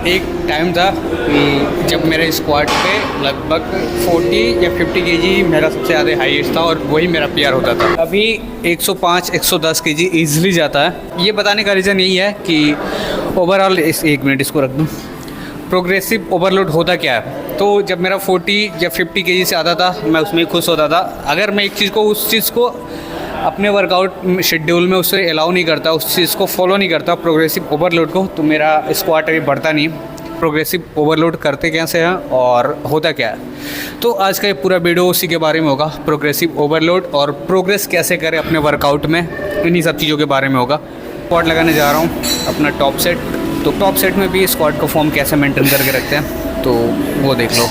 एक टाइम था कि जब मेरे स्क्वाड पे लगभग 40 या 50 केजी मेरा सबसे ज़्यादा हाईएस्ट था और वही मेरा पीआर होता था। अभी 105 110 केजी ईजिली जाता है। ये बताने का रीज़न यही है कि ओवरऑल एक मिनट इसको रख दूँ, प्रोग्रेसिव ओवरलोड होता क्या है। तो जब मेरा 40 या 50 केजी से आता था मैं उसमें खुश होता था। अगर मैं एक चीज़ को उस चीज़ को अपने वर्कआउट शेड्यूल में उसे अलाउ नहीं करता, उस चीज़ को फॉलो नहीं करता प्रोग्रेसिव ओवरलोड को, तो मेरा स्क्वाट अभी बढ़ता नहीं। प्रोग्रेसिव ओवरलोड करते कैसे हैं और होता क्या है, तो आज का ये पूरा वीडियो उसी के बारे में होगा। प्रोग्रेसिव ओवरलोड और प्रोग्रेस कैसे करें अपने वर्कआउट में, इन्हीं सब चीज़ों के बारे में होगा। स्क्वाट लगाने जा रहा हूँ अपना टॉप सेट, तो टॉप सेट में भी स्क्वाट का फॉर्म कैसे मेंटेन करके रखते हैं तो वो देख लो।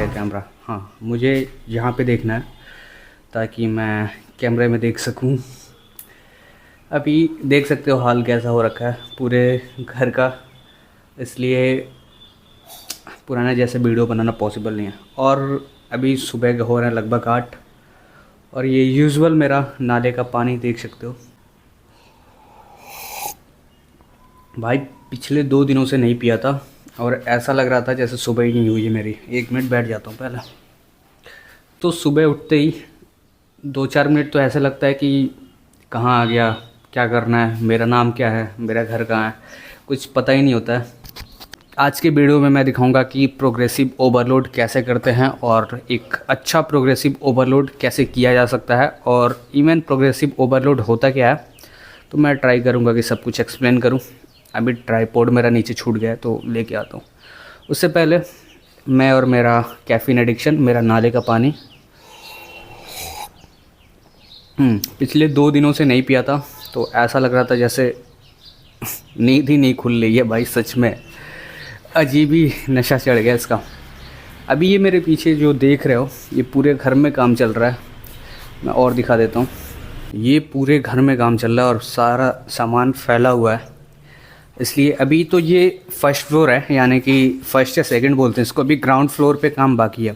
कैमरा, हाँ मुझे यहाँ पे देखना है ताकि मैं कैमरे में देख सकूँ। अभी देख सकते हो हाल कैसा हो रखा है पूरे घर का, इसलिए पुराना जैसे वीडियो बनाना पॉसिबल नहीं है। और अभी सुबह के हो रहे हैं लगभग 8 और ये यूजुअल मेरा नाले का पानी देख सकते हो भाई, पिछले 2 दिनों से नहीं पिया था और ऐसा लग रहा था जैसे सुबह ही नहीं हुई है मेरी। 1 मिनट बैठ जाता हूँ पहले। तो सुबह उठते ही 2-4 मिनट तो ऐसा लगता है कि कहाँ आ गया, क्या करना है, मेरा नाम क्या है, मेरा घर कहाँ है, कुछ पता ही नहीं होता है। आज के वीडियो में मैं दिखाऊंगा कि प्रोग्रेसिव ओवरलोड कैसे करते हैं और एक अच्छा प्रोग्रेसिव ओवरलोड कैसे किया जा सकता है, और इवन प्रोग्रेसिव ओवरलोड होता क्या है। तो मैं ट्राई करूँगा कि सब कुछ एक्सप्लेन करूँ। अभी ट्राईपॉड मेरा नीचे छूट गया है तो लेके आता हूँ। उससे पहले मैं और मेरा कैफ़ीन एडिक्शन, मेरा नाले का पानी पिछले 2 दिनों से नहीं पिया था, तो ऐसा लग रहा था जैसे नींद ही नहीं खुल रही है भाई। सच में अजीब ही नशा चढ़ गया इसका। अभी ये मेरे पीछे जो देख रहे हो, ये पूरे घर में काम चल रहा है। मैं और दिखा देता हूँ, ये पूरे घर में काम चल रहा है और सारा सामान फैला हुआ है। इसलिए अभी तो ये फर्स्ट फ्लोर है, यानी कि फर्स्ट या सेकंड बोलते हैं इसको, अभी ग्राउंड फ्लोर पे काम बाकी है।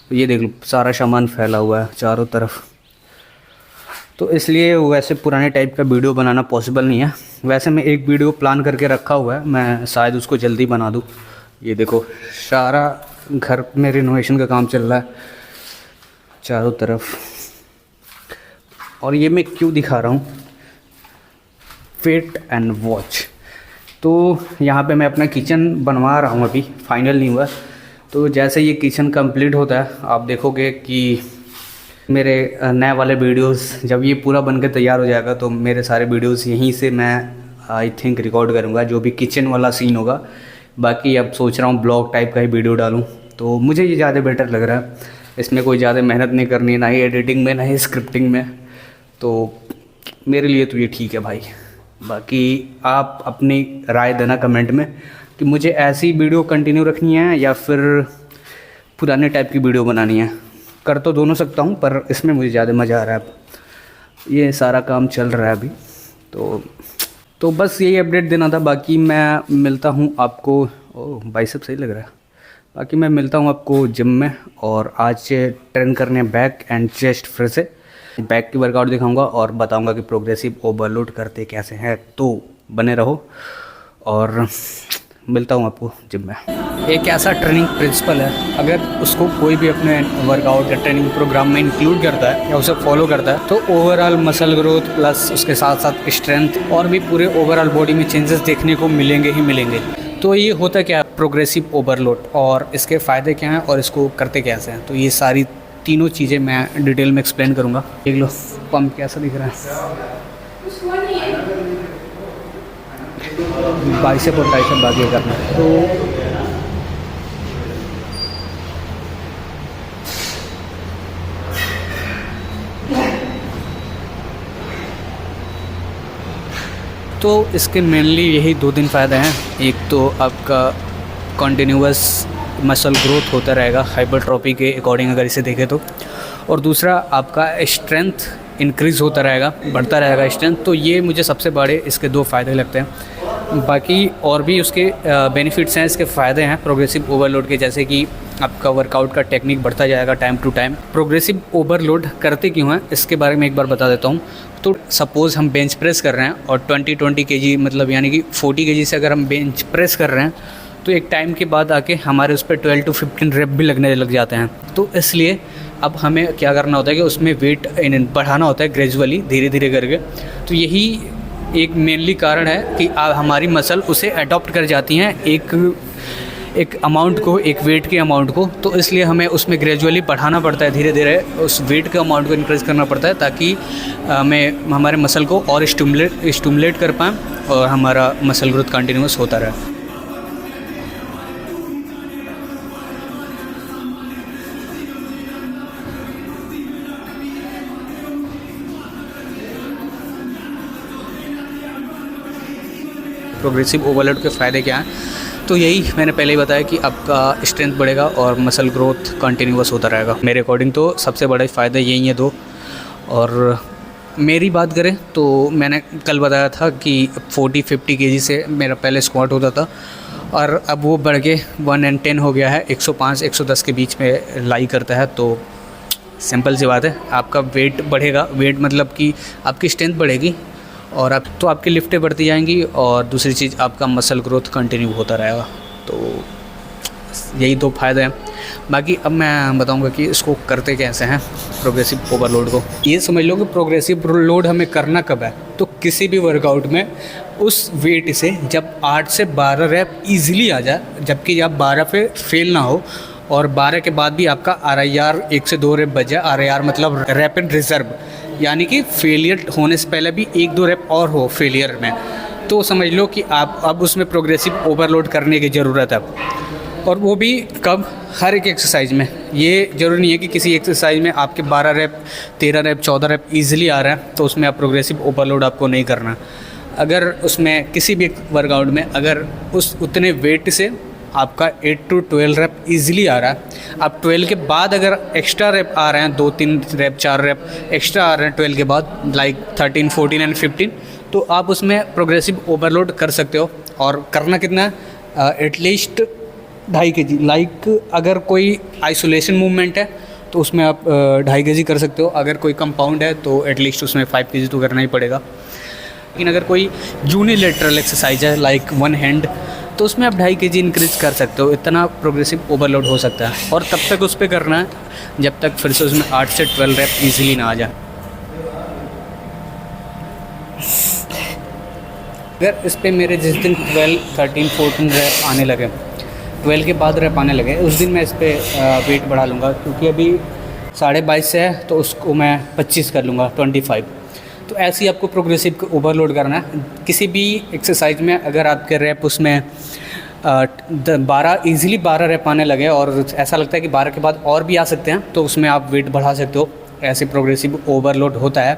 तो ये देख लो सारा सामान फैला हुआ है चारों तरफ। तो इसलिए वैसे पुराने टाइप का वीडियो बनाना पॉसिबल नहीं है। वैसे मैं एक वीडियो प्लान करके रखा हुआ है, मैं शायद उसको जल्दी बना दूँ। ये देखो सारा घर में रिनोवेशन का काम चल रहा है चारों तरफ। और ये मैं क्यों दिखा रहा हूँ, फिट एंड वॉच। तो यहाँ पे मैं अपना किचन बनवा रहा हूँ, अभी फाइनल नहीं हुआ। तो जैसे ये किचन कंप्लीट होता है आप देखोगे कि मेरे नए वाले वीडियोस, जब ये पूरा बन के तैयार हो जाएगा तो मेरे सारे वीडियोस यहीं से मैं आई थिंक रिकॉर्ड करूँगा, जो भी किचन वाला सीन होगा। बाकी अब सोच रहा हूँ ब्लॉग टाइप का ही वीडियो डालूँ, तो मुझे ये ज़्यादा बेटर लग रहा है। इसमें कोई ज़्यादा मेहनत नहीं करनी है, ना ही एडिटिंग में, ना ही स्क्रिप्टिंग में। तो मेरे लिए तो ये ठीक है भाई। बाकी आप अपनी राय देना कमेंट में कि मुझे ऐसी वीडियो कंटिन्यू रखनी है या फिर पुराने टाइप की वीडियो बनानी है। कर तो दोनों सकता हूँ, पर इसमें मुझे ज़्यादा मज़ा आ रहा है। ये सारा काम चल रहा है अभी। तो बस यही अपडेट देना था। बाकी मैं मिलता हूँ आपको, ओह बाइसेप सही लग रहा है। बाकी मैं मिलता हूँ आपको जिम में, और आज से ट्रेन करने बैक एंड चेस्ट फिर से बैक की वर्कआउट दिखाऊंगा और बताऊंगा कि प्रोग्रेसिव ओवरलोड करते कैसे हैं। तो बने रहो और मिलता हूं आपको जिम में। एक ऐसा ट्रेनिंग प्रिंसिपल है, अगर उसको कोई भी अपने वर्कआउट या ट्रेनिंग प्रोग्राम में इंक्लूड करता है या उसे फॉलो करता है, तो ओवरऑल मसल ग्रोथ प्लस उसके साथ साथ स्ट्रेंथ और भी पूरे ओवरऑल बॉडी में चेंजेस देखने को मिलेंगे ही मिलेंगे। तो ये होता क्या है प्रोग्रेसिव ओवरलोड, और इसके फ़ायदे क्या हैं और इसको करते कैसे हैं, तो ये सारी तीनों चीज़ें मैं डिटेल में एक्सप्लेन करूँगा। देख लो पंप कैसा दिख रहा है। बाइसेप और ट्राइसेप बाकी करना है। तो इसके मेनली यही 2-3 फ़ायदे हैं। एक तो आपका कंटिन्यूअस मसल ग्रोथ होता रहेगा हाइपरट्रॉफी के अकॉर्डिंग अगर इसे देखें तो, और दूसरा आपका स्ट्रेंथ इंक्रीज़ होता रहेगा, बढ़ता रहेगा स्ट्रेंथ। तो ये मुझे सबसे बड़े इसके 2 फ़ायदे लगते हैं। बाकी और भी उसके बेनिफिट्स हैं, इसके फ़ायदे हैं प्रोग्रेसिव ओवरलोड के, जैसे कि आपका वर्कआउट का टेक्निक बढ़ता जाएगा time to time. Progressive overload करते क्यों हैं इसके बारे में एक बार बता देता हूँ। तो सपोज़ हम बेंच प्रेस कर रहे हैं और 20 केजी मतलब यानी कि 40 केजी से अगर हम बेंच प्रेस कर रहे हैं तो एक टाइम के बाद आके हमारे उस पर 12 to 15 रेप भी लगने लग जाते हैं। तो इसलिए अब हमें क्या करना होता है कि उसमें वेट बढ़ाना होता है ग्रेजुअली, धीरे धीरे करके। तो यही एक मेनली कारण है कि हमारी मसल उसे अडॉप्ट कर जाती हैं एक अमाउंट को, एक वेट के अमाउंट को। तो इसलिए हमें उसमें ग्रेजुअली बढ़ाना पड़ता है, धीरे धीरे उस वेट के अमाउंट को इंक्रीज़ करना पड़ता है, ताकि हमें हमारे मसल को और स्टिमुलेट कर पाएँ और हमारा मसल ग्रोथ कंटिन्यूस होता रहे। प्रोग्रेसिव ओवरलोड के फ़ायदे क्या हैं? तो यही मैंने पहले ही बताया कि आपका स्ट्रेंथ बढ़ेगा और मसल ग्रोथ कंटिन्यूअस होता रहेगा। मेरे अकॉर्डिंग तो सबसे बड़ा फ़ायदा यही है 2। और मेरी बात करें तो मैंने कल बताया था कि 40-50 केजी से मेरा पहले स्क्वाट होता था और अब वो बढ़ के 110 हो गया है, 105-110 के बीच में लाई करता है। तो सिंपल सी बात है, आपका वेट बढ़ेगा, वेट मतलब कि आपकी स्ट्रेंथ बढ़ेगी और आपकी लिफ्टें बढ़ती जाएंगी और दूसरी चीज़ आपका मसल ग्रोथ कंटिन्यू होता रहेगा। तो यही 2 फ़ायदे हैं। बाकी अब मैं बताऊंगा कि इसको करते कैसे हैं प्रोग्रेसिव ओवरलोड को। ये समझ लो कि प्रोग्रेसिव लोड हमें करना कब है, तो किसी भी वर्कआउट में उस वेट से जब 8 से 12 रैप ईजिली आ जाए, जबकि आप 12 पे फेल ना हो और 12 के बाद भी आपका RIR 1 से 2 रैप बच जाए। RIR मतलब रैपिड रिजर्व, यानी कि फेलियर होने से पहले भी 1-2 रैप और हो फेलियर में, तो समझ लो कि आप अब उसमें प्रोग्रेसिव ओवरलोड करने की ज़रूरत है। और वो भी कब? हर एक एक्सरसाइज में। ये ज़रूरी नहीं है कि किसी एक्सरसाइज में आपके 12 रैप, 13 रैप, 14 रैप ईजिली आ रहा है तो उसमें आप प्रोग्रेसिव ओवरलोड आपको नहीं करना। अगर उसमें किसी भी वर्कआउट में अगर उस उतने वेट से आपका 8 to 12 रैप ईजिली आ रहा है, अब 12 के बाद अगर एक्स्ट्रा रैप आ रहे हैं, 2-3 रैप 4 रैप एक्स्ट्रा आ रहे हैं 12 के बाद, लाइक 13, 14 एंड 15, तो आप उसमें प्रोग्रेसिव ओवरलोड कर सकते हो। और करना कितना है? At least 2.5 KG. लाइक अगर कोई आइसोलेशन मूवमेंट है तो उसमें आप 2.5 केजी कर सकते हो। अगर कोई कंपाउंड है तो एटलीस्ट उसमें 5 केजी तो करना ही पड़ेगा। लेकिन अगर कोई यूनिलेटरल एक्सरसाइज है लाइक 1 हैंड, तो उसमें आप 2.5 केजी इंक्रीज़ कर सकते हो। इतना प्रोग्रेसिव ओवरलोड हो सकता है और तब तक उस पर करना है जब तक फिर से उसमें 8 से 12 रैप ईजिली ना आ जाए। अगर इस पर मेरे जिस दिन 12, 13, 14 रैप आने लगे, 12 के बाद रैप आने लगे, उस दिन मैं इस पर वेट बढ़ा लूँगा, क्योंकि अभी 22.5 से है तो उसको मैं 25 कर लूँगा, 25। तो ऐसे ही आपको प्रोग्रेसिव ओवरलोड करना है। किसी भी एक्सरसाइज में अगर आपके रैप उसमें 12 ईजिली 12 रैप आने लगे और ऐसा लगता है कि 12 के बाद और भी आ सकते हैं, तो उसमें आप वेट बढ़ा सकते हो। ऐसे प्रोग्रेसिव ओवरलोड होता है।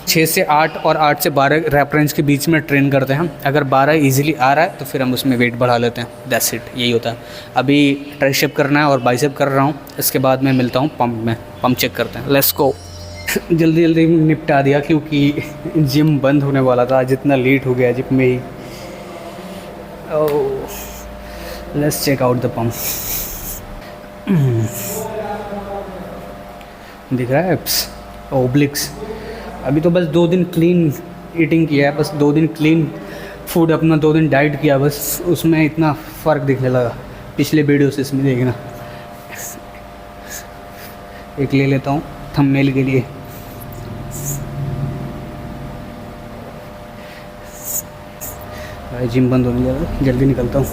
6 से 8 और 8 से 12 रैप रेंज के बीच में ट्रेन करते हैं। अगर 12 ईजिली आ रहा है तो फिर हम उसमें वेट बढ़ा लेते हैं। दैट्स इट, यही होता है। अभी ट्राइसेप करना है और बाइसेप कर रहा हूँ, इसके बाद मैं मिलता हूँ पंप में। पंप चेक करते हैं, लेट्स गो। जल्दी जल्दी निपटा दिया क्योंकि जिम बंद होने वाला था, जितना लेट हो गया जिम में ही। Let's check out the pump. दिख रहा है एप्स, ओब्लिक्स। अभी तो बस 2 दिन क्लीन ईटिंग किया है, बस 2 दिन क्लीन फूड अपना 2 दिन डाइट किया, बस उसमें इतना फ़र्क दिखने लगा। पिछले वीडियो से इसमें देखना। एक ले लेता हूँ थंबनेल के लिए। जिम बंद होने लगा, जल्दी निकलता हूँ।